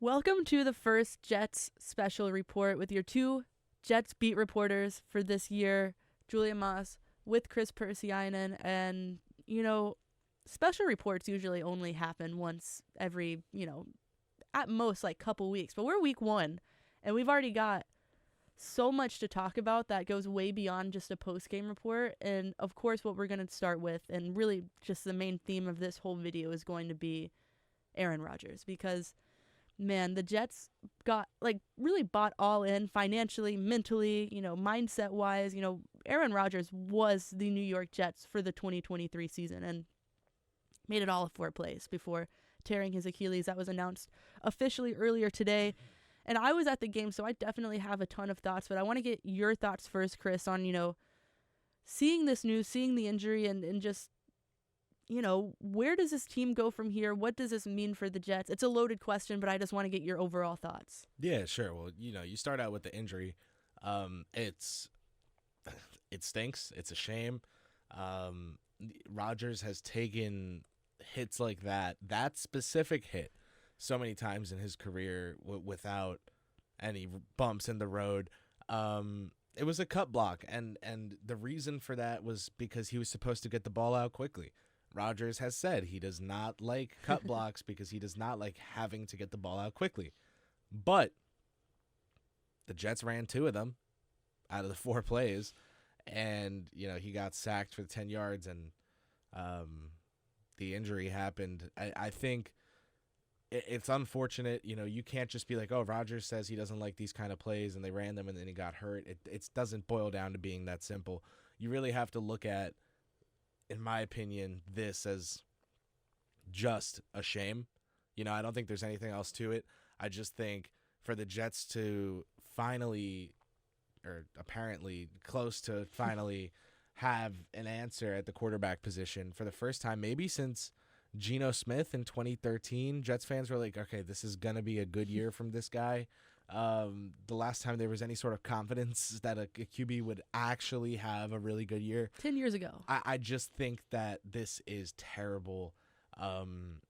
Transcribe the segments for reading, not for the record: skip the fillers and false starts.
Welcome to the first Jets special report with your two Jets beat reporters for this year, Julia Moss with Kris Pursiainen. And, special reports usually only happen once every, at most like couple weeks. But we're week one, and we've already got so much to talk about that goes way beyond just a post-game report. And, of course, what we're going to start with, and really just the main theme of this whole video, is going to be Aaron Rodgers, because man, the Jets got really bought all in financially, mentally, mindset wise. Aaron Rodgers was the New York Jets for the 2023 season and made it all a 4 plays before tearing his Achilles. That was announced officially earlier today. And I was at the game, so I definitely have a ton of thoughts, but I want to get your thoughts first, Kris, on, seeing this news, seeing the injury, and just where does this team go from here? What does this mean for the Jets? It's a loaded question, but I just want to get your overall thoughts. Yeah, sure. Well, you start out with the injury. It stinks. It's a shame. Rodgers has taken hits like that specific hit, so many times in his career without any bumps in the road. It was a cut block, and the reason for that was because he was supposed to get the ball out quickly. Rodgers has said he does not like cut blocks because he does not like having to get the ball out quickly. But the Jets ran 2 of them out of the 4 plays, and he got sacked for 10 yards, and the injury happened. I think it's unfortunate. You can't just be like, oh, Rodgers says he doesn't like these kind of plays, and they ran them, and then he got hurt. It doesn't boil down to being that simple. You really have to look at, in my opinion, this as just a shame. I don't think there's anything else to it. I just think for the Jets to finally, or apparently close to finally, have an answer at the quarterback position for the first time, maybe since Geno Smith in 2013, Jets fans were like, okay, this is going to be a good year from this guy. The last time there was any sort of confidence that a QB would actually have a really good year. 10 years ago. I just think that this is terrible. And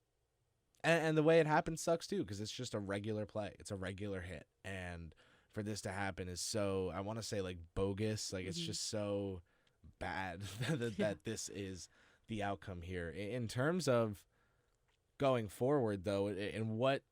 the way it happened sucks too, because it's just a regular play. It's a regular hit. And for this to happen is so, I want to say bogus. It's just so bad that this is the outcome here. In terms of going forward, though, and what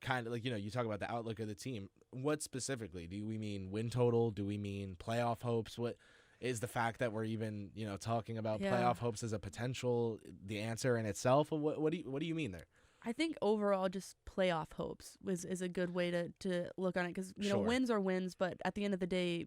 kind of, you talk about the outlook of the team. What specifically? Do we mean win total? Do we mean playoff hopes? What is the fact that we're even, talking about playoff hopes as a potential, the answer in itself? What do you mean there? I think overall just playoff hopes is a good way to look on it, because, Sure. wins are wins, but at the end of the day,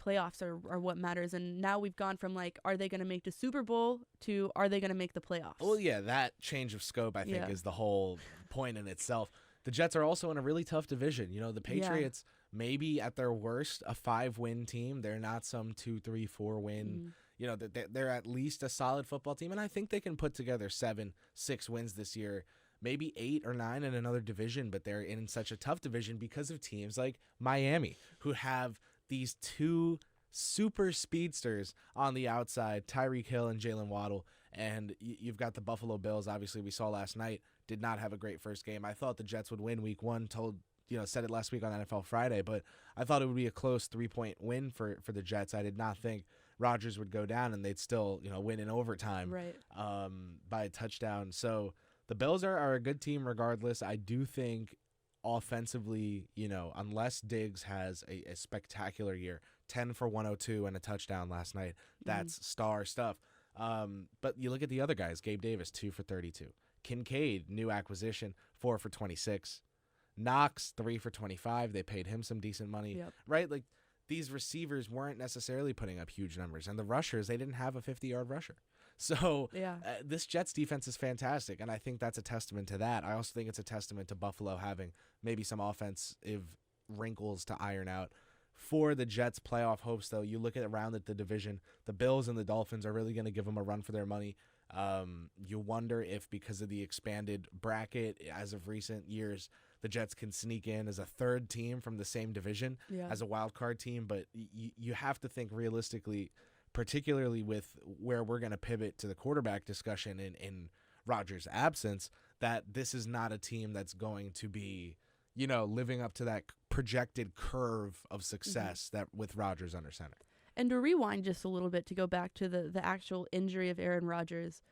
playoffs are what matters. And now we've gone from are they going to make the Super Bowl to are they going to make the playoffs? Well, yeah, that change of scope, I think, is the whole point in itself. The Jets are also in a really tough division. The Patriots, maybe at their worst, a 5-win team. They're not some 2, 3, 4 win. They're at least a solid football team, and I think they can put together 7, 6 wins this year, maybe 8 or 9 in another division. But they're in such a tough division because of teams like Miami, who have these 2 super speedsters on the outside, Tyreek Hill and Jalen Waddle. And you've got the Buffalo Bills, obviously, we saw last night, did not have a great first game. I thought the Jets would win week 1, said it last week on NFL Friday, but I thought it would be a close 3-point win for the Jets. I did not think Rodgers would go down and they'd still, win in overtime, right, by a touchdown. So the Bills are a good team regardless. I do think offensively, unless Diggs has a spectacular year, 10 for 102 and a touchdown last night, that's star stuff. But you look at the other guys, Gabe Davis, 2 for 32. Kincaid, new acquisition, 4 for 26. Knox, 3 for 25. They paid him some decent money, right? These receivers weren't necessarily putting up huge numbers. And the rushers, they didn't have a 50-yard rusher. So this Jets defense is fantastic, and I think that's a testament to that. I also think it's a testament to Buffalo having maybe some offensive wrinkles to iron out. For the Jets' playoff hopes, though, you look at around the division, the Bills and the Dolphins are really going to give them a run for their money. You wonder if because of the expanded bracket as of recent years, the Jets can sneak in as a third team from the same division as a wild card team. But you have to think realistically, particularly with where we're going to pivot to the quarterback discussion in Rodgers' absence, that this is not a team that's going to be, living up to that projected curve of success that with Rodgers under center. And to rewind just a little bit to go back to the actual injury of Aaron Rodgers,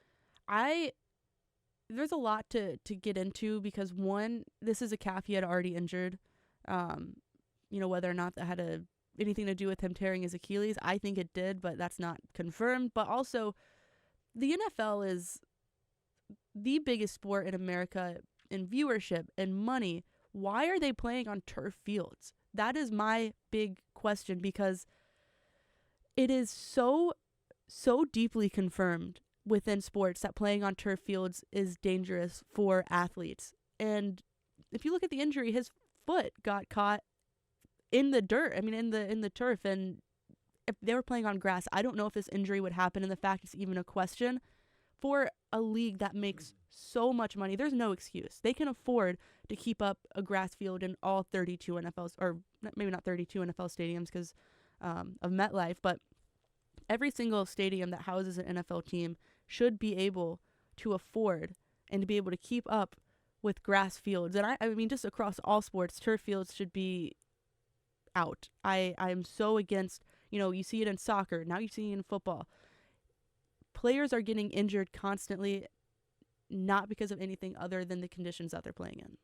there's a lot to get into because, one, this is a calf he had already injured. Whether or not that had anything to do with him tearing his Achilles, I think it did, but that's not confirmed. But also, the NFL is the biggest sport in America in viewership and money. Why are they playing on turf fields? That is my big question, because it is so deeply confirmed within sports that playing on turf fields is dangerous for athletes. And if you look at the injury, his foot got caught in the dirt. I mean, in the turf. And if they were playing on grass, I don't know if this injury would happen. And the fact it's even a question for a league that makes so much money, there's no excuse. They can afford to keep up a grass field in all 32 NFLs, or maybe not 32 NFL stadiums because of MetLife, but every single stadium that houses an NFL team should be able to afford and to be able to keep up with grass fields. And I mean, just across all sports, turf fields should be out. I'm so against, you see it in soccer, now you see it in football. Players are getting injured constantly, not because of anything other than the conditions that they're playing in.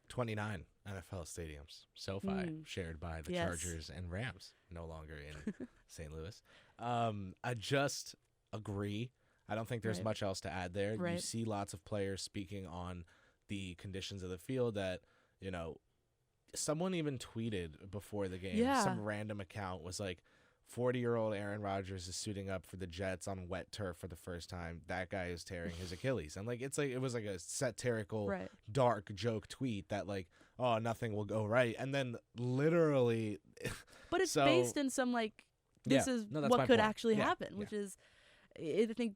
29 NFL stadiums, SoFi, shared by the Chargers and Rams, no longer in St. Louis. I just agree. I don't think there's much else to add there. You see lots of players speaking on the conditions of the field that, someone even tweeted before the game. Yeah. Some random account was like, 40-year-old Aaron Rodgers is suiting up for the Jets on wet turf for the first time. That guy is tearing his Achilles. And it was like a satirical, dark joke tweet that oh, nothing will go right. And then literally, but it's based in some this is what could actually happen, which is, I think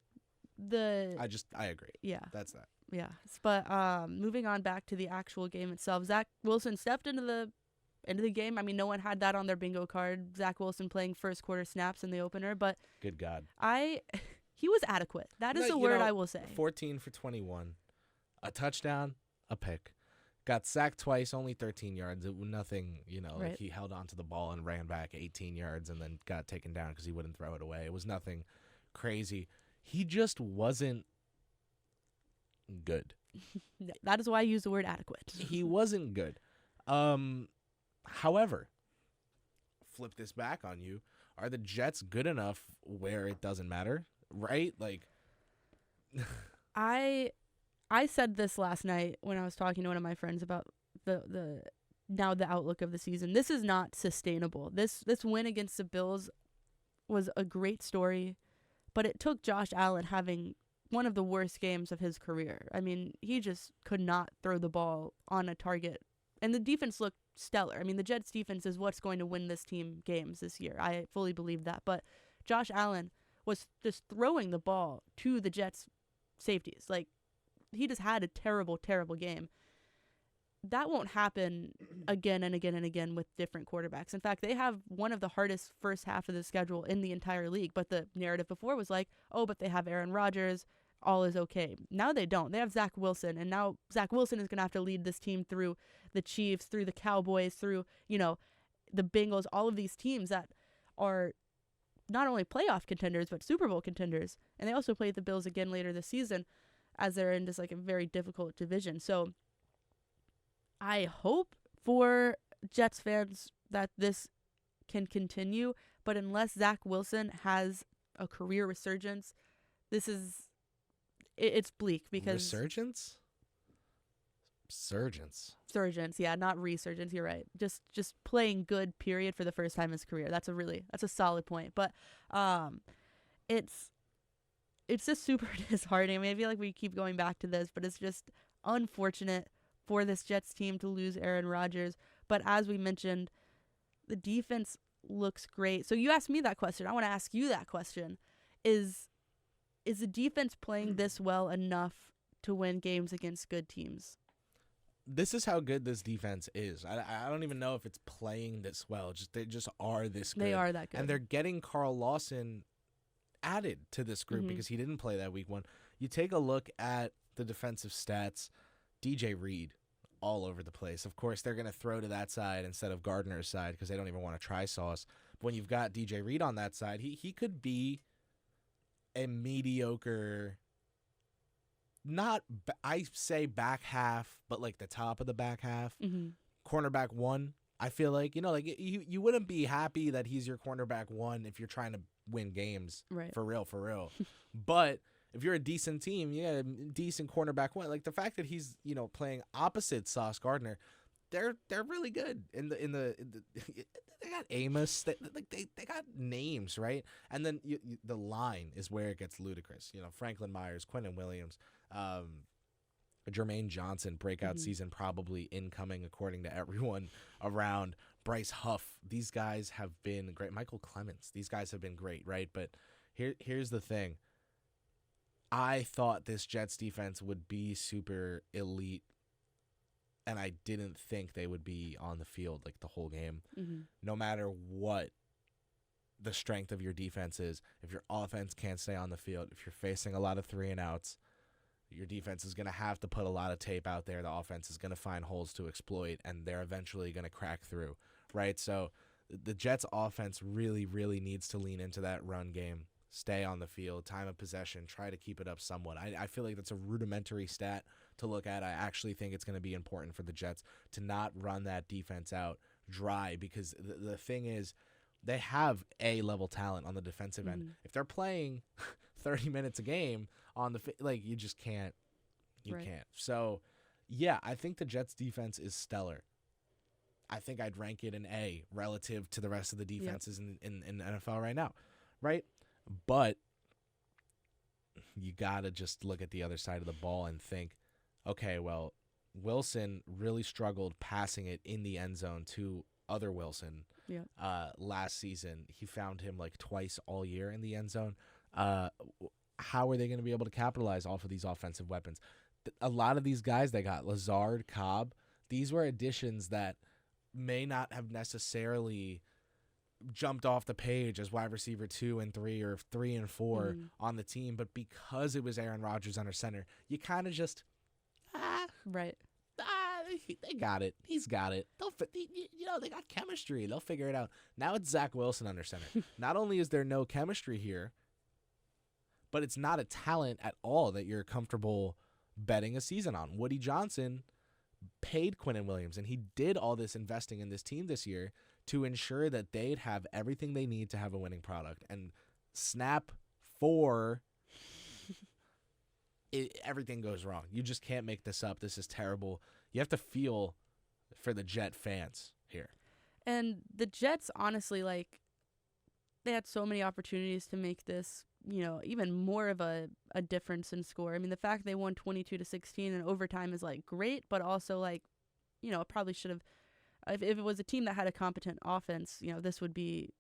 I agree. Yeah, that's that. Yeah, but moving on back to the actual game itself, Zach Wilson stepped into the game. I mean, no one had that on their bingo card. Zach Wilson playing first quarter snaps in the opener, but good God, he was adequate. That is a word I will say. 14 for 21, a touchdown, a pick. Got sacked twice, only 13 yards. It was nothing, he held onto the ball and ran back 18 yards and then got taken down because he wouldn't throw it away. It was nothing crazy. He just wasn't good. That is why I use the word adequate. He wasn't good. However, flip this back on you. Are the Jets good enough where it doesn't matter? Right? I said this last night when I was talking to one of my friends about the outlook of the season. This is not sustainable. This win against the Bills was a great story, but it took Josh Allen having one of the worst games of his career. I mean, he just could not throw the ball on a target. And the defense looked stellar. I mean, the Jets defense is what's going to win this team games this year. I fully believe that. But Josh Allen was just throwing the ball to the Jets safeties. He just had a terrible, terrible game. That won't happen again and again and again with different quarterbacks. In fact, they have one of the hardest first half of the schedule in the entire league. But the narrative before was but they have Aaron Rodgers. All is okay. Now they don't. They have Zach Wilson, and now Zach Wilson is going to have to lead this team through the Chiefs, through the Cowboys, through, the Bengals, all of these teams that are not only playoff contenders, but Super Bowl contenders. And they also play the Bills again later this season as they're in just a very difficult division. So I hope for Jets fans that this can continue, but unless Zach Wilson has a career resurgence, it's bleak because resurgence? Surgence, yeah, not resurgence. You're right. Just playing good, period, for the first time in his career. That's a solid point. But it's just super disheartening. I mean, I feel like we keep going back to this, but it's just unfortunate for this Jets team to lose Aaron Rodgers. But as we mentioned, the defense looks great. So you asked me that question. I want to ask you that question. Is the defense playing this well enough to win games against good teams? This is how good this defense is. I don't even know if it's playing this well. They just are this good. They are that good. And they're getting Carl Lawson added to this group because he didn't play that week one. You take a look at the defensive stats. DJ Reed, all over the place. Of course, they're going to throw to that side instead of Gardner's side because they don't even want to try Sauce. But when you've got DJ Reed on that side, he could be a mediocre, I say back half, but like the top of the back half, cornerback one. I feel like, you wouldn't be happy that he's your cornerback one if you're trying to win games, right? For real. But if you're a decent team, a decent cornerback one. Like the fact that he's playing opposite Sauce Gardner, they're really good. They got Amos, they got names, right? And then the line is where it gets ludicrous. Franklin Myers, Quinnen Williams, Jermaine Johnson, breakout season probably incoming according to everyone around. Bryce Huff, these guys have been great. Michael Clements, these guys have been great, right? But here's the thing. I thought this Jets defense would be super elite, and I didn't think they would be on the field like the whole game. No matter what the strength of your defense is, if your offense can't stay on the field, if you're facing a lot of 3-and-outs, your defense is going to have to put a lot of tape out there. The offense is going to find holes to exploit, and they're eventually going to crack through, right? So the Jets offense really, really needs to lean into that run game, stay on the field, time of possession, try to keep it up somewhat. I feel like that's a rudimentary stat to look at. I actually think it's going to be important for the Jets to not run that defense out dry because the thing is they have A-level talent on the defensive end. If they're playing 30 minutes a game on the you just can't. Can't. So, yeah, I think the Jets defense is stellar. I think I'd rank it an A relative to the rest of the defenses in the NFL right now, right? But you got to just look at the other side of the ball and think, okay, well, Wilson really struggled passing it in the end zone to other Wilson last season. He found him like twice all year in the end zone. How are they going to be able to capitalize off of these offensive weapons? A lot of these guys they got, Lazard, Cobb, these were additions that may not have necessarily jumped off the page as wide receiver 2 and 3 or 3 and 4 on the team, but because it was Aaron Rodgers under center, you kind of just they got it. He's got it. They got chemistry. They'll figure it out. Now it's Zach Wilson under center. Not only is there no chemistry here, but it's not a talent at all that you're comfortable betting a season on. Woody Johnson paid Quinnen Williams, and he did all this investing in this team this year to ensure that they'd have everything they need to have a winning product. And snap 4, everything goes wrong. You just can't make this up. This is terrible. You have to feel for the Jet fans here. And the Jets, honestly, they had so many opportunities to make this, even more of a difference in score. I mean, the fact they won 22-16 in overtime is, great, but also, it probably should have, if it was a team that had a competent offense, this would be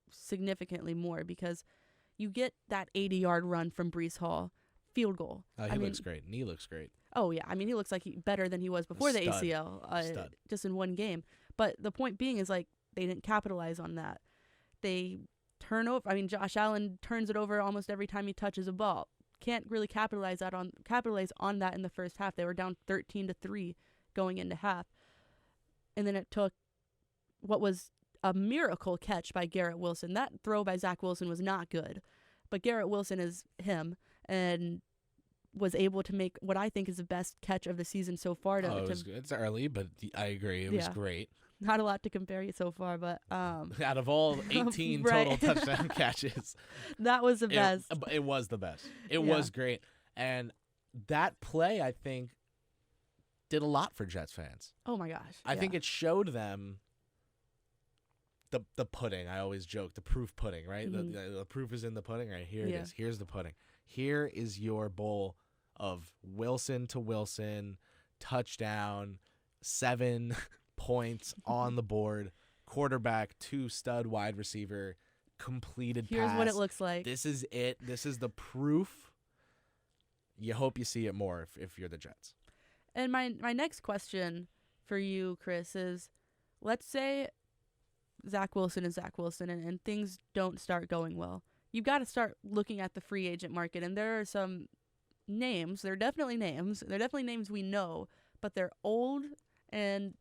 significantly more because you get that 80-yard run from Breece Hall, field goal. He looks great, and he looks great. Oh, yeah. I mean, he looks like better than he was before the ACL, just in one game. But the point being is, they didn't capitalize on that. They turn over. I mean, Josh Allen turns it over almost every time he touches a ball. Can't really capitalize on that in the first half. They were down 13-3 going into half. And then it took what was a miracle catch by Garrett Wilson. That throw by Zach Wilson was not good. But Garrett Wilson is him and was able to make what I think is the best catch of the season so far. It's early, but I agree. It was great. Not a lot to compare it so far, but out of all 18 total touchdown catches, that was the best. It was the best. It was great. And that play, I think, did a lot for Jets fans. Oh my gosh. I think it showed them the pudding. I always joke, the proof pudding, right? The proof is in the pudding, right? Here it is. Here's the pudding. Here is your bowl of Wilson to Wilson, touchdown, 7 points on the board, quarterback to stud wide receiver, completed pass. Here's what it looks like. This is it. This is the proof. You hope you see it more if you're the Jets. And my next question for you, Kris, is let's say Zach Wilson is Zach Wilson and things don't start going well. You've got to start looking at the free agent market, and there are some names. There are definitely names. There are definitely names we know, but they're old and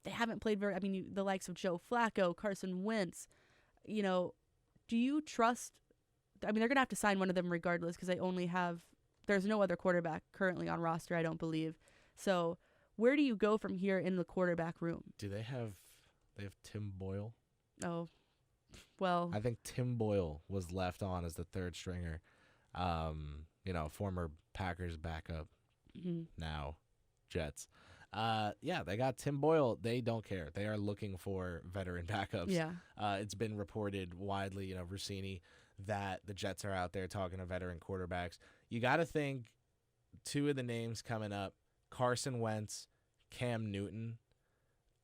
they haven't played very. I mean, the likes of Joe Flacco, Carson Wentz. You know, do you trust? I mean, they're gonna have to sign one of them regardless because they only have. There's no other quarterback currently on roster, I don't believe. So, where do you go from here in the quarterback room? Do they have? They have Tim Boyle. Oh, well. I think Tim Boyle was left on as the third stringer. Former Packers backup, now Jets. Yeah, they got Tim Boyle. They don't care. They are looking for veteran backups. Yeah. It's been reported widely, Rossini, that the Jets are out there talking to veteran quarterbacks. You got to think two of the names coming up, Carson Wentz, Cam Newton.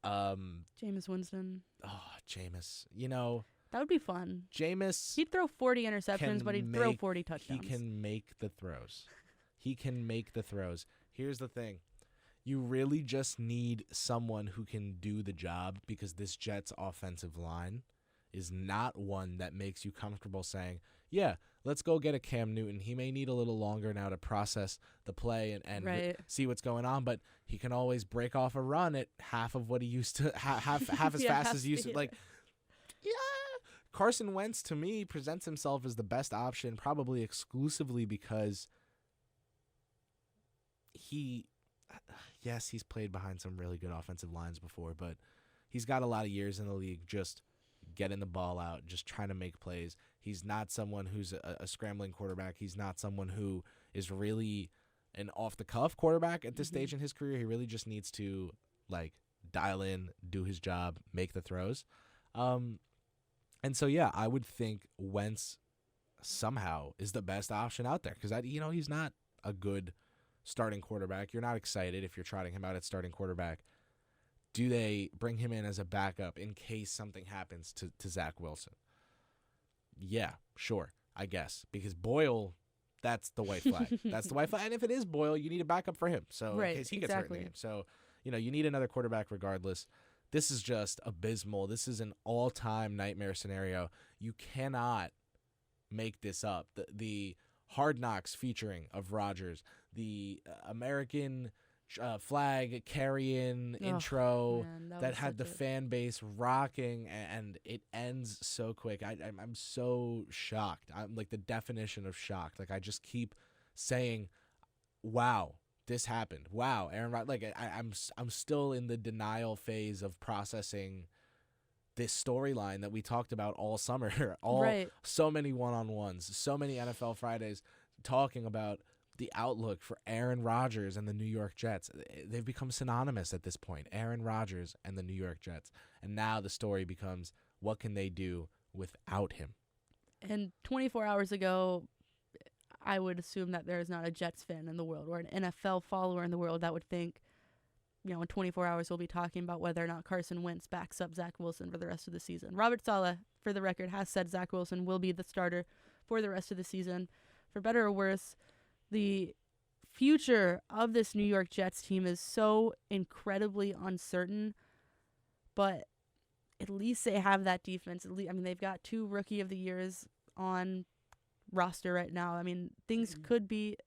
Jameis Winston. Oh, Jameis. That would be fun. Jameis. He'd throw 40 interceptions, but he'd throw 40 touchdowns. He can make the throws. Here's the thing. You really just need someone who can do the job because this Jets offensive line is not one that makes you comfortable saying, yeah, let's go get a Cam Newton. He may need a little longer now to process the play and right. See what's going on, but he can always break off a run at half of what he used to, half as fast as he used to. Like, yeah. Carson Wentz, to me, presents himself as the best option, probably exclusively because he's played behind some really good offensive lines before, but he's got a lot of years in the league just getting the ball out, just trying to make plays. He's not someone who's a scrambling quarterback. He's not someone who is really an off-the-cuff quarterback at this stage in his career. He really just needs to, dial in, do his job, make the throws. And so, yeah, I would think Wentz somehow is the best option out there because, he's not a good starting quarterback. You're not excited if you're trotting him out at starting quarterback. Do they bring him in as a backup in case something happens to Zach Wilson? Yeah, sure, I guess. Because Boyle, that's the white flag. That's the white flag. And if it is Boyle, you need a backup for him. So right, in case he gets hurt in the game. So, you need another quarterback regardless. This is just abysmal. This is an all-time nightmare scenario. You cannot make this up. The Hard Knocks featuring of Rodgers, the American flag carry-in intro that had the fan base rocking, and it ends so quick. I'm so shocked. I'm like the definition of shocked. Like I just keep saying, wow. This happened. Wow, Aaron Rodgers. I'm still in the denial phase of processing this storyline that we talked about all summer. So many one-on-ones, so many NFL Fridays talking about the outlook for Aaron Rodgers and the New York Jets. They've become synonymous at this point. Aaron Rodgers and the New York Jets. And now the story becomes, what can they do without him? And 24 hours ago, I would assume that there is not a Jets fan in the world or an NFL follower in the world that would think, in 24 hours we'll be talking about whether or not Carson Wentz backs up Zach Wilson for the rest of the season. Robert Saleh, for the record, has said Zach Wilson will be the starter for the rest of the season. For better or worse, the future of this New York Jets team is so incredibly uncertain, but at least they have that defense. They've got 2 Rookie of the Years on roster right now. I mean, things could be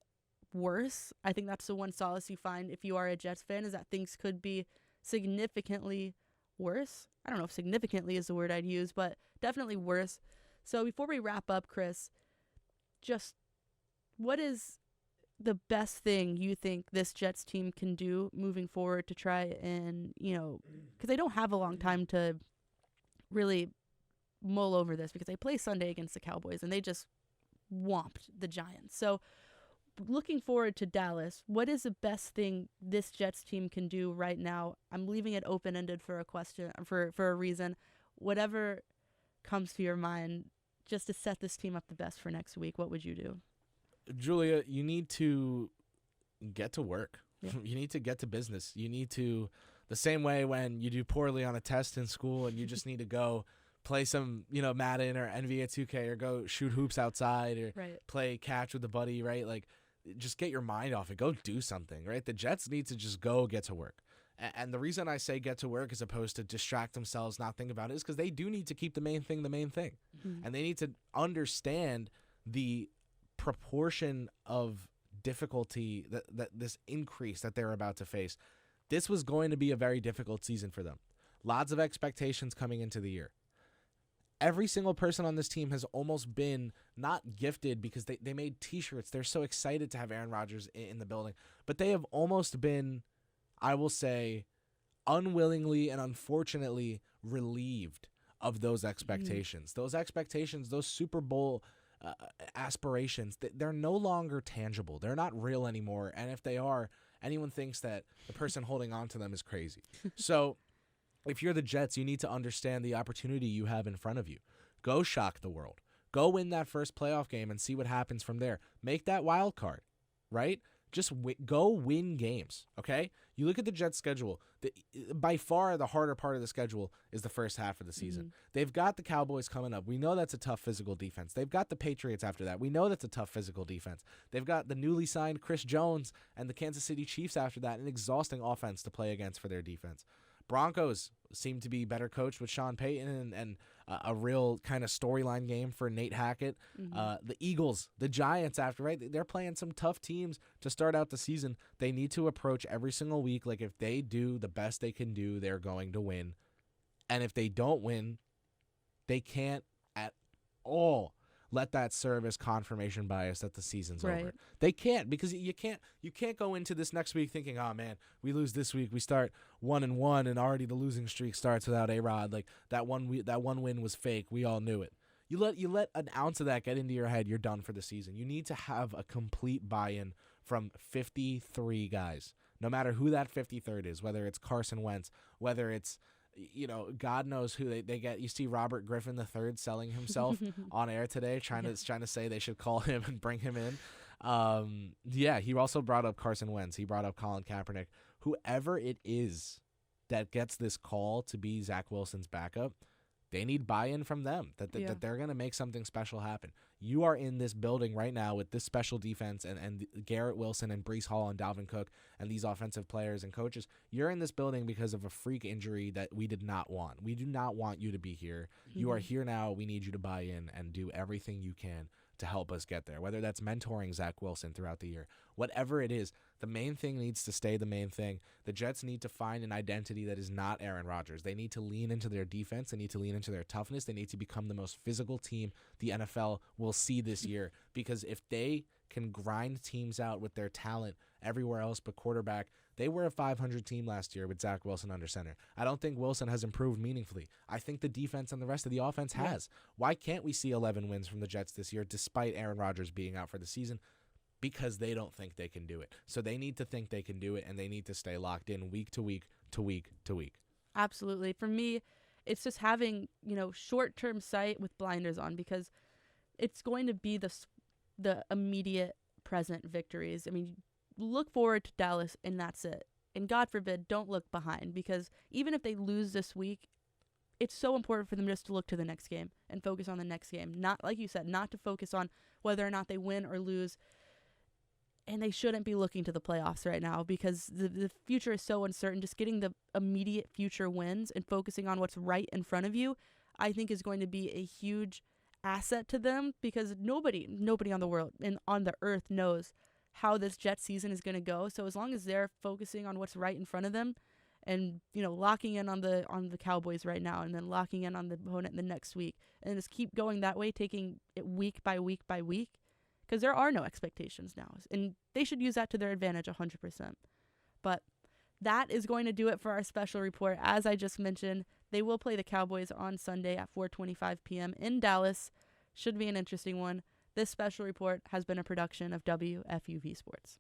worse. I think that's the one solace you find if you are a Jets fan, is that things could be significantly worse. I don't know if significantly is the word I'd use, but definitely worse. So before we wrap up, Kris, just what is the best thing you think this Jets team can do moving forward to try and, because they don't have a long time to really mull over this, because they play Sunday against the Cowboys and they just whomped the Giants. So looking forward to Dallas, what is the best thing this Jets team can do right now? I'm leaving it open-ended for a question, for a reason. Whatever comes to your mind, just to set this team up the best for next week, what would you do? Julia, you need to get to work. Yeah. You need to get to business. You need to, the same way when you do poorly on a test in school and you just need to go play some, Madden or NBA 2K or go shoot hoops outside or play catch with a buddy, right? Like, just get your mind off it. Go do something, right? The Jets need to just go get to work. And the reason I say get to work as opposed to distract themselves, not think about it, is because they do need to keep the main thing the main thing. Mm-hmm. And they need to understand the proportion of difficulty, that this increase that they're about to face, this was going to be a very difficult season for them. Lots of expectations coming into the year. Every single person on this team has almost been not gifted because they made T-shirts. They're so excited to have Aaron Rodgers in the building. But they have almost been, I will say, unwillingly and unfortunately relieved of those expectations. Those expectations, those Super Bowl aspirations, they're no longer tangible. They're not real anymore. And if they are, anyone thinks that the person holding on to them is crazy. So if you're the Jets, you need to understand the opportunity you have in front of you. Go shock the world. Go win that first playoff game and see what happens from there. Make that wild card, right? Just go win games, okay? You look at the Jets' schedule. By far, the harder part of the schedule is the first half of the season. They've got the Cowboys coming up. We know that's a tough physical defense. They've got the Patriots after that. We know that's a tough physical defense. They've got the newly signed Chris Jones and the Kansas City Chiefs after that, an exhausting offense to play against for their defense. Broncos seem to be better coached with Sean Payton and a real kind of storyline game for Nate Hackett. The Eagles, the Giants after, right? They're playing some tough teams to start out the season. They need to approach every single week like if they do the best they can do, they're going to win. And if they don't win, they can't at all let that serve as confirmation bias that the season's over. They can't, because you can't go into this next week thinking, oh man, we lose this week, we start 1-1 and already the losing streak starts without A-Rod. Like that one win was fake. We all knew it. You let an ounce of that get into your head, you're done for the season. You need to have a complete buy-in from 53 guys, no matter who that 53rd is, whether it's Carson Wentz, whether it's God knows who they get. You see Robert Griffin III selling himself on air today, trying to say they should call him and bring him in. He also brought up Carson Wentz. He brought up Colin Kaepernick. Whoever it is that gets this call to be Zach Wilson's backup, they need buy-in from them that they're going to make something special happen. You are in this building right now with this special defense and Garrett Wilson and Breece Hall and Dalvin Cook and these offensive players and coaches. You're in this building because of a freak injury that we did not want. We do not want you to be here. You are here now. We need you to buy in and do everything you can to help us get there, whether that's mentoring Zach Wilson throughout the year. Whatever it is, the main thing needs to stay the main thing. The Jets need to find an identity that is not Aaron Rodgers. They need to lean into their defense. They need to lean into their toughness. They need to become the most physical team the NFL will see this year, because if they can grind teams out with their talent everywhere else but quarterback, they were a 500 team last year with Zach Wilson under center. I don't think Wilson has improved meaningfully. I think the defense and the rest of the offense has. Why can't we see 11 wins from the Jets this year despite Aaron Rodgers being out for the season? Because they don't think they can do it. So they need to think they can do it, and they need to stay locked in week to week to week to week. Absolutely. For me, it's just having, short-term sight with blinders on, because it's going to be the immediate present victories. I mean, look forward to Dallas, and that's it. And God forbid, don't look behind, because even if they lose this week, it's so important for them just to look to the next game and focus on the next game. Not, like you said, not to focus on whether or not they win or lose. And they shouldn't be looking to the playoffs right now, because the future is so uncertain. Just getting the immediate future wins and focusing on what's right in front of you, I think, is going to be a huge asset to them, because nobody on the world and on the earth knows how this Jets season is going to go. So as long as they're focusing on what's right in front of them and, locking in on the Cowboys right now, and then locking in on the opponent the next week, and just keep going that way, taking it week by week by week, because there are no expectations now, and they should use that to their advantage 100%. But that is going to do it for our special report. As I just mentioned, they will play the Cowboys on Sunday at 4:25 p.m. in Dallas. Should be an interesting one. This special report has been a production of WFUV Sports.